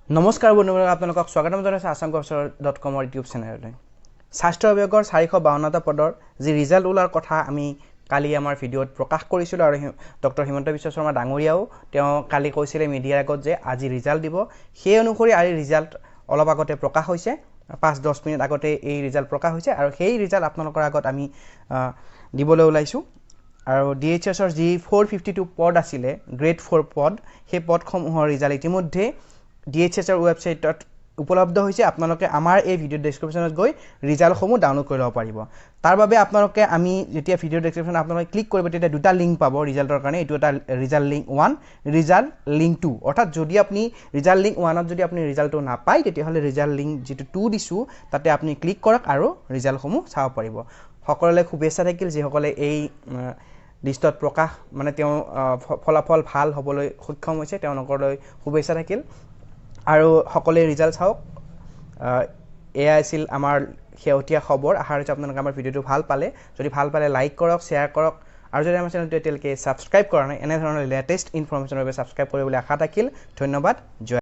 নমস্কাৰ বন্ধুসকল, আপোনালোকক স্বাগতম জনাইছোঁ asamcourser.com ইউটিউব চেনেললৈ। স্বাস্থ্য বিভাগৰ 452টা পদৰ যি ৰিজাল্ট ওলাৰ কথা আমি কালি আমাৰ ভিডিঅ'ত প্ৰকাশ কৰিছিলোঁ আৰু ডক্টৰ হিমন্ত বিশ্ব শৰ্মা ডাঙৰীয়াও তেওঁ কালি কৈছিলে মিডিয়াৰ আগত যে আজি ৰিজাল্ট দিব। সেই অনুসৰি আজি ৰিজাল্ট অলপ আগতে প্ৰকাশ হৈছে, 5-10 মিনিট আগতে এই ৰিজাল্ট প্ৰকাশ হৈছে আৰু সেই ৰিজাল্ট আপোনালোকৰ আগত আমি দিবলৈ ওলাইছোঁ। আৰু DHSৰ যি 452 পদ আছিলে, গ্ৰেড 4 পদ, সেই পদসমূহৰ ৰিজাল্ট ইতিমধ্যে DHSৰ ৱেবছাইটত উপলব্ধ হৈছে। আপোনালোকে আমাৰ এই ভিডিঅ' ডেছক্ৰিপশ্যনত গৈ ৰিজাল্টসমূহ ডাউনলোড কৰি ল'ব পাৰিব। তাৰ বাবে আপোনালোকে আমি যেতিয়া ভিডিঅ' ডেছক্ৰিপশ্যনত আপোনালোকে ক্লিক কৰিব তেতিয়া দুটা লিংক পাব ৰিজাল্টৰ কাৰণে। এইটো এটা ৰিজাল্ট লিংক 1, ৰিজাল্ট লিংক 2। অৰ্থাৎ যদি আপুনি ৰিজাল্ট লিংক 1ত যদি আপুনি ৰিজাল্টটো নাপায় তেতিয়াহ'লে ৰিজাল্ট লিংক যিটো 2 দিছোঁ তাতে আপুনি ক্লিক কৰক আৰু ৰিজাল্টসমূহ চাব পাৰিব। সকলোলৈ শুভেচ্ছা থাকিল যিসকলে এই লিষ্টত প্ৰকাশ তেওঁ ফলাফল ভাল হ'বলৈ সক্ষম হৈছে, তেওঁলোকলৈ শুভেচ্ছা থাকিল আৰু সকলোৱে ৰিজাল্ট চাওক। এয়া আছিল আমাৰ শেহতীয়া খবৰ। আশা কৰিছোঁ আপোনালোকে আমাৰ ভিডিঅ'টো ভাল পালে। যদি ভাল পালে লাইক কৰক, শ্বেয়াৰ কৰক আৰু যদি আমাৰ চেনেলটো এতিয়ালৈকে ছাবস্ক্ৰাইব কৰা নাই, এনেধৰণৰ লেটেষ্ট ইনফৰমেশ্যনৰ বাবে ছাবস্ক্ৰাইব কৰিবলৈ আশা থাকিল। ধন্যবাদ। জয়